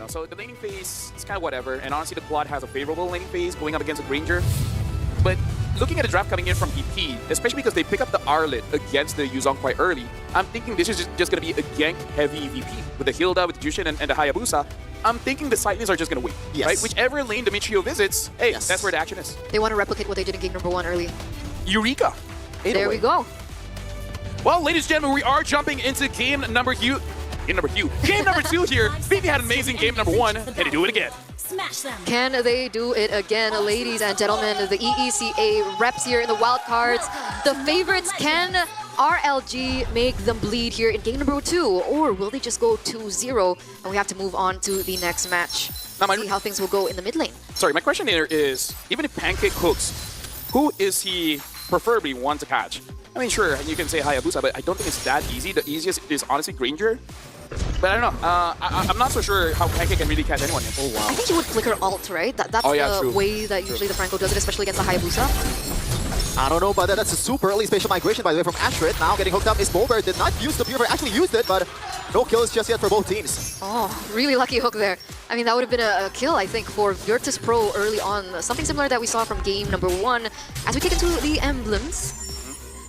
So the laning phase is kind of whatever, and honestly the quad has a favorable laning phase going up against a Granger. But looking at the draft coming in from VP, especially because they pick up the Arlet against the Yuzong quite early, I'm thinking this is just going to be a gank-heavy VP with the Hilda, with the Jushin, and the Hayabusa. I'm thinking the side lanes are just going to win. Yes. Right? Whichever lane Demetrio visits, hey, Yes. that's where the action is. They want to replicate what they did in game number 1 early. Eureka! There we go. Well, ladies and gentlemen, we are jumping into game number 2 here. VP had an amazing game number 1. Can they do it again? Smash them. Can they do it again, ladies and gentlemen? The EECA reps here in the wild cards. The favorites, can RLG make them bleed here in game number 2? Or will they just go 2-0 and we have to move on to the next match? Now, See how things will go in the mid lane. Sorry, my question here is, even if Pancake hooks, who is he preferably want to catch? I mean, sure, you can say Hayabusa, but I don't think it's that easy. The easiest is honestly Granger. But I don't know. I'm not so sure how Pancake can really catch anyone. Oh, wow. I think he would flicker alt, right? That's the true. way that usually the Franco does it, especially against the Hayabusa. I don't know, but that's a super early spatial migration, by the way, from Ashrit. Now getting hooked up is Bober. Did not use the Purifier, actually used it, but no kills just yet for both teams. Oh, really lucky hook there. I mean, that would have been a kill, I think, for Virtus Pro early on. Something similar that we saw from game number 1. As we take into the emblems.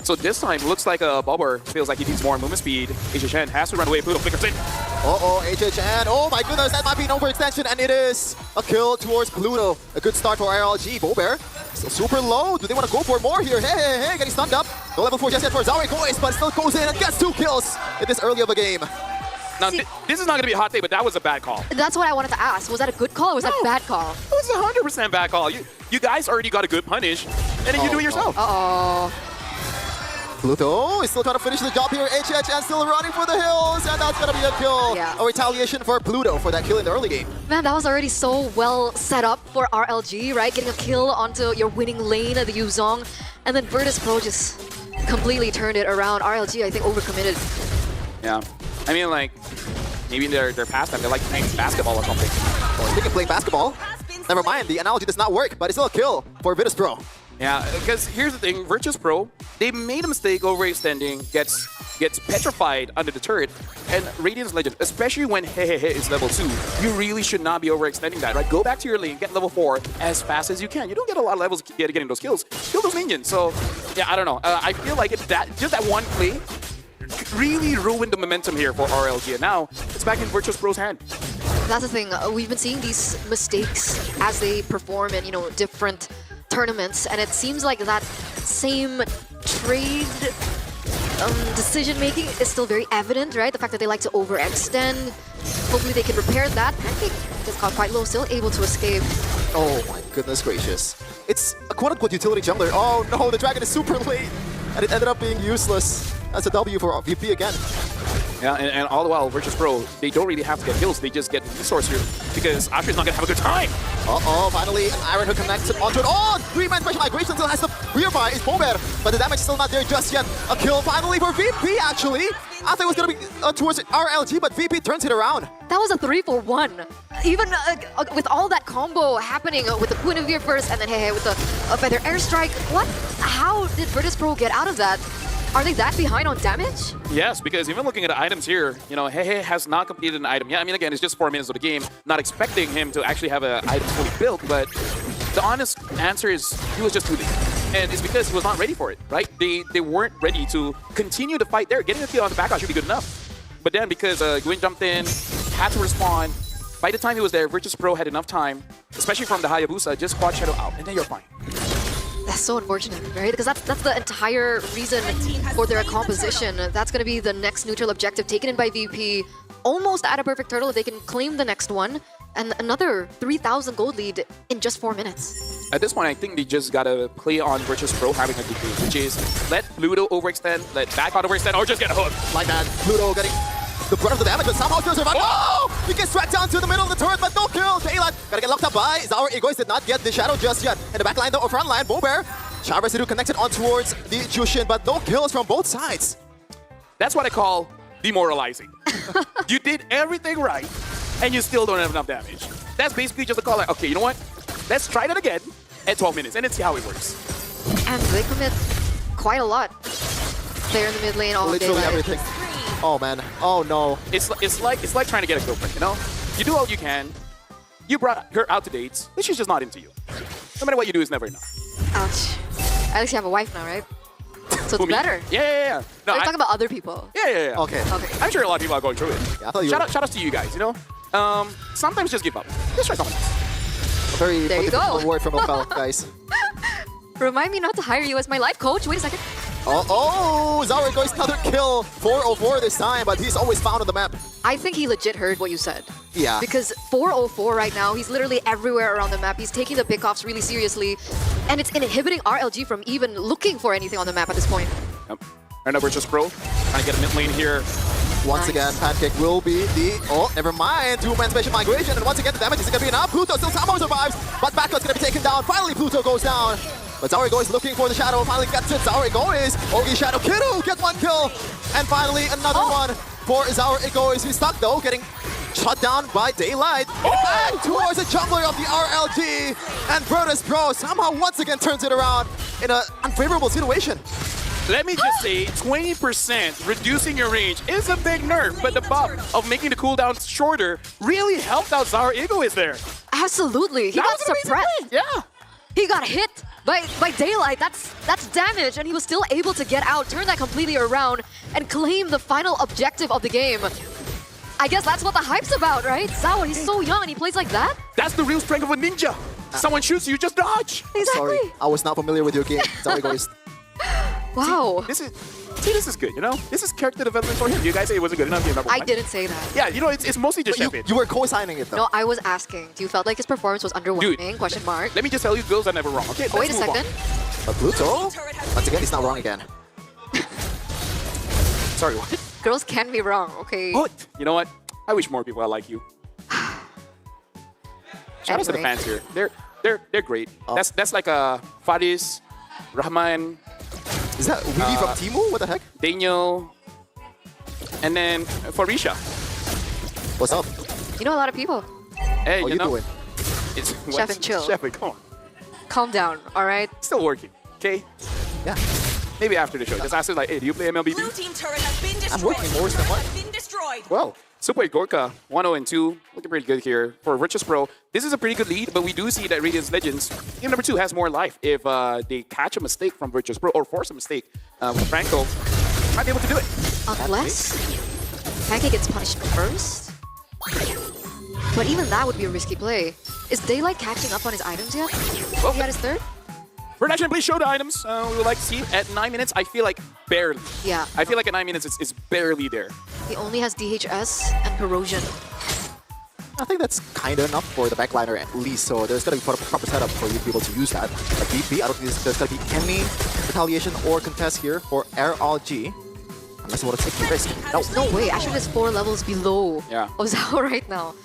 So this time, looks like Bobber feels like he needs more movement speed. HHN has to run away. Pluto flickers in. Uh-oh, HHN. Oh my goodness, that might be an overextension, and it is a kill towards Pluto. A good start for RLG. Bober still super low. Do they want to go for more here? Hey, getting stunned up. No level 4 just yet for Zawi Gois, but still goes in and gets 2 kills in this early of a game. Now, this is not going to be a hot take, but that was a bad call. That's what I wanted to ask. Was that a good call or was that a bad call? It was a 100% bad call. You guys already got a good punish, and then you do it yourself. Uh-oh. Pluto is still trying to finish the job here. HHN still running for the hills, and that's going to be a kill. Yeah. A retaliation for Pluto for that kill in the early game. Man, that was already so well set up for RLG, right? Getting a kill onto your winning lane, the Yuzong. And then Virtus Pro just completely turned it around. RLG, I think, overcommitted. Yeah. I mean, like, maybe they're past them. They're like playing basketball or something. Or speaking of playing basketball, never mind, the analogy does not work, but it's still a kill for Virtus Pro. Yeah, because here's the thing, Virtus Pro, they made a mistake overextending, gets petrified under the turret, and Radiance Legend, especially when Hehehe is level 2, you really should not be overextending that, right? Go back to your lane, get level 4 as fast as you can. You don't get a lot of levels getting those kills. Kill those minions. So, yeah, I don't know. I feel like just that one play really ruined the momentum here for RLG, and now it's back in Virtus Pro's hand. That's the thing. We've been seeing these mistakes as they perform in, different tournaments, and it seems like that same trade decision-making is still very evident, right? The fact that they like to overextend. Hopefully they can repair that. Pancake gets caught quite low, still able to escape. Oh my goodness gracious. It's a quote-unquote utility jungler. Oh no, the dragon is super late, and it ended up being useless. That's a W for VP again. Yeah, and all the while, Virtus Pro, they don't really have to get kills, they just get resource here, because Ashra's not going to have a good time. Uh-oh, finally, an Iron Hook connected onto it. Oh, 3-man special migration still has to purify. It's Bober, but the damage is still not there just yet. A kill finally for VP, actually. I thought it was going to be towards RLG, but VP turns it around. That was a 3-for-1. Even with all that combo happening with the Guinevere first, and then Hehe with the Feather Airstrike. What? How did Virtus Pro get out of that? Are they that behind on damage? Yes, because even looking at the items here, Hehe has not completed an item yet. I mean, again, it's just 4 minutes of the game. Not expecting him to actually have an item fully built, but the honest answer is he was just too late. And it's because he was not ready for it, right? They weren't ready to continue the fight there. Getting a kill on the back should be good enough. But then because Gwyn jumped in, had to respond, by the time he was there, Virtus Pro had enough time, especially from the Hayabusa, just quad shadow out, and then you're fine. That's so unfortunate, right? Because that's the entire reason for their composition. That's going to be the next neutral objective taken in by VP. Almost at a perfect turtle if they can claim the next one. And another 3,000 gold lead in just 4 minutes. At this point, I think they just gotta play on Virtus Pro having a good game, which is let Pluto overextend, let Backhand overextend, or just get a hook. Like that, Pluto getting the brunt of the damage, but somehow still survive. Oh! He gets dragged down to the middle of the turret, but no kill. Daylight gotta get locked up by Zaur. Egoist did not get the shadow just yet. In the back line, though, or front line, Bober. Char Residue connected on towards the Jushin, but no kills from both sides. That's what I call demoralizing. You did everything right, and you still don't have enough damage. That's basically just a call like, okay, you know what? Let's try that again at 12 minutes, and let's see how it works. And they commit quite a lot there in the mid lane. Literally everything. Oh man. Oh no. It's like trying to get a girlfriend, You do all you can. You brought her out to dates, but she's just not into you. No matter what you do, it's never enough. Ouch. At least you have a wife now, right? So Who, it's me? better. Yeah. No, We're talking about other people. Yeah. Okay. Okay. I'm sure a lot of people are going through it. Yeah, I thought you Shout were out to you guys, you know? Sometimes just give up. Just try something else. a very There you go. motivational word from Opel, guys. Remind me not to hire you as my life coach. Wait a second. Oh, Zauri goes another kill. 404 this time, but he's always found on the map. I think he legit heard what you said. Yeah. Because 404 right now, he's literally everywhere around the map. He's taking the pickoffs really seriously. And it's inhibiting RLG from even looking for anything on the map at this point. Yep. Right now, we're just pro. Trying to get a mid lane here. Once again, Pancake will be the... Oh, never mind. Two-man special migration. And once again, the damage isn't going to be enough. Pluto still somehow survives, but Backup's going to be taken down. Finally, Pluto goes down. But Zaurigo is looking for the shadow. Finally gets it. Zaurigo is Ogi Shadow. Kiddo gets one kill. And finally, another one for Zaurigo. He's stuck, though, getting shut down by Daylight. Back towards the jungler of the RLG. And Virtus Pro somehow once again turns it around in an unfavorable situation. Let me just say, 20% reducing your range is a big nerf, but the buff of making the cooldown shorter really helped out Zaurigo is there. Absolutely. He That got was an amazing suppressed. play. Yeah. He got hit by Daylight. That's damage, and he was still able to get out, turn that completely around, and claim the final objective of the game. I guess that's what the hype's about, right? Zao, he's so young and he plays like that? That's the real strength of a ninja. Someone shoots you, just dodge. Exactly. Sorry, I was not familiar with your game. Zaurigo is... Wow. This is good, you know? This is character development for him. You guys say it wasn't good enough. I didn't say that. Yeah, you know, it's mostly just You, champion. you were co-signing it, though. No, I was asking. Do you felt like his performance was underwhelming? Question mark. Let me just tell you, girls are never wrong. Okay, Oh, wait a let's move on. second. But Pluto, once again, he's not wrong again. Sorry, what? Girls can be wrong, okay? What? You know what? I wish more people are like you. Shout out to the Anyway. fans here. They're great. That's like Faris, Rahman, Is that Weedy from Timu? What the heck? Daniel, and then Farisha. What's up? You know a lot of people. Hey, How you you know, doing? it's Chef and chill. Chef, come on. Calm down, all right? Still working, okay? Yeah. Maybe after the show. Just ask her like, hey, do you play MLBB? Blue team turret has been destroyed. I'm working more than what? Has been destroyed. Well, Super Gorka, 1-0-2, looking pretty good here for Virtus Pro. This is a pretty good lead, but we do see that Radiance Legends, team number 2, has more life. If they catch a mistake from Virtus Pro or force a mistake with Franco, might be able to do it. Unless Pancake gets punished first. But even that would be a risky play. Is Daylight catching up on his items yet? Well, He got his third? we're not going to play show the items. We would like to see at 9 minutes. I feel like barely. Yeah. I feel like at 9 minutes it's barely there. He only has DHS and Corrosion. I think that's kind of enough for the backliner at least, so there's going to be a proper setup for you to be able to use that. But VP, I don't think there's going to be any retaliation or contest here for RLG. Unless you want to take the risk. No. No way, actually there's 4 levels below Yeah. Ozao right now.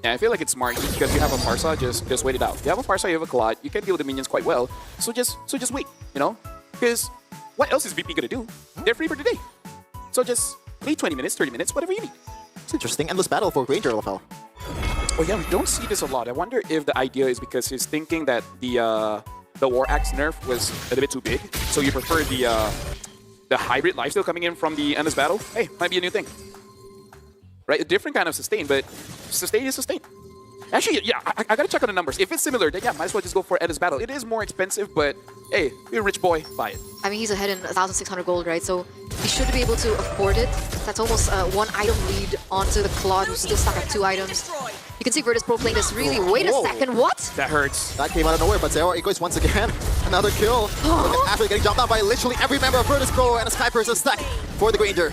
Yeah, I feel like it's smart because you have a Parsa, just wait it out. You have a Parsa, you have a Claude, you can deal with the minions quite well. So just wait, you know? Because what else is VP gonna do? They're free for today. So just wait 20 minutes, 30 minutes, whatever you need. It's interesting. Endless battle for Granger LFL. Oh yeah, we don't see this a lot. I wonder if the idea is because he's thinking that the War Axe nerf was a little bit too big. So you prefer the hybrid lifesteal coming in from the Endless battle? Hey, might be a new thing. Right, a different kind of sustain, but sustain is sustain. Actually, yeah, I gotta check on the numbers. If it's similar, then yeah, might as well just go for Endless battle. It is more expensive, but hey, you're a rich boy, buy it. I mean, he's ahead in 1,600 gold, right? So he should be able to afford it. That's almost 1 item lead onto the Claude, who's still stuck at 2 items. You can see Virtus Pro playing this really... Wait a Whoa. second, what? That hurts. That came out of nowhere, but Zero Egoist once again. Another kill. After getting jumped out by literally every member of Virtus Pro, and a Skyper is stuck for the Granger.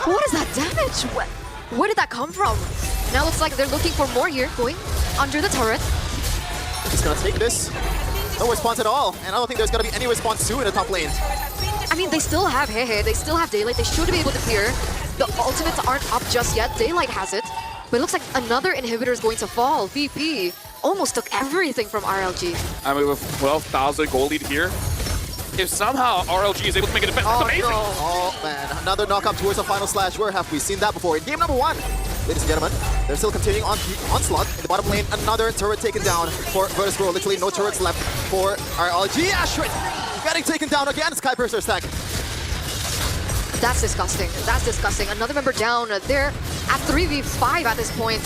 What is that damage? Where did that come from? Now looks like they're looking for more here, going under the turret. He's gonna take this. No response at all, and I don't think there's gonna be any response soon in the top lane. I mean, they still have Hehe, they still have Daylight, they should be able to clear. The ultimates aren't up just yet, Daylight has it. But it looks like another inhibitor is going to fall. VP almost took everything from RLG. I mean, with 12,000 gold lead here, if somehow RLG is able to make a defense, that's amazing. Oh man, another knockup towards the final slash. Where have we seen that before? In game number 1, ladies and gentlemen, they're still continuing on the onslaught. In the bottom lane, another turret taken down for Virtus Pro. Literally no turrets left for RLG. Ashrid getting taken down again. Skypiercer stack. That's disgusting. That's disgusting. Another member down. They're at 3v5 at this point.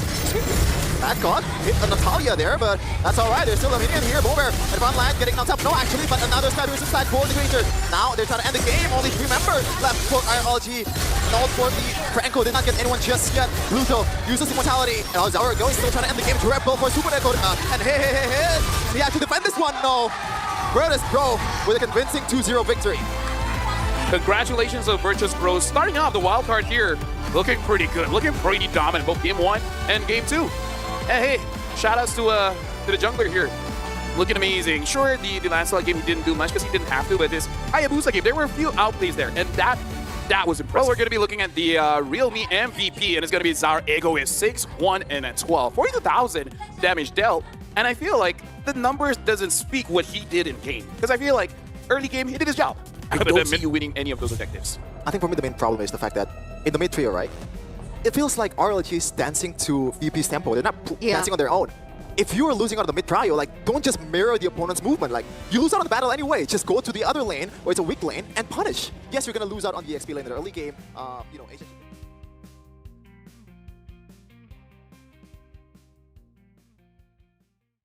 That got hit on Natalia there, but that's alright. There's still a minion here. Bober at front line getting knocked up. No, actually, but another side versus side for the creature. Now they're trying to end the game. Only 3 members left for RLGE. No for the Franco. Did not get anyone just yet. Pluto uses immortality. Zara goes still trying to end the game. Triple for Super Echo. And hey. He had to defend this one. No. Virtus Pro with a convincing 2-0 victory. Congratulations to Virtus Bros starting off the wild card here. Looking pretty good, looking pretty dominant both game 1 and game 2. Hey, shout outs to the jungler here. Looking amazing. Sure, the Lancelot game he didn't do much because he didn't have to, but this Hayabusa game, there were a few outplays there, and that was impressive. Well, we're going to be looking at the Realme MVP, and it's going to be Zara Ego is 6-1 and at 12. 42,000 damage dealt, and I feel like the numbers doesn't speak what he did in game, because I feel like early game, he did his job. I don't see you winning any of those objectives. I think for me the main problem is the fact that in the mid trio, right? It feels like RLGE is dancing to VP's tempo. They're not dancing on their own. If you're losing out of the mid trio, like don't just mirror the opponent's movement. Like you lose out on the battle anyway. Just go to the other lane where it's a weak lane and punish. Yes, you're gonna lose out on the XP lane in the early game. You know.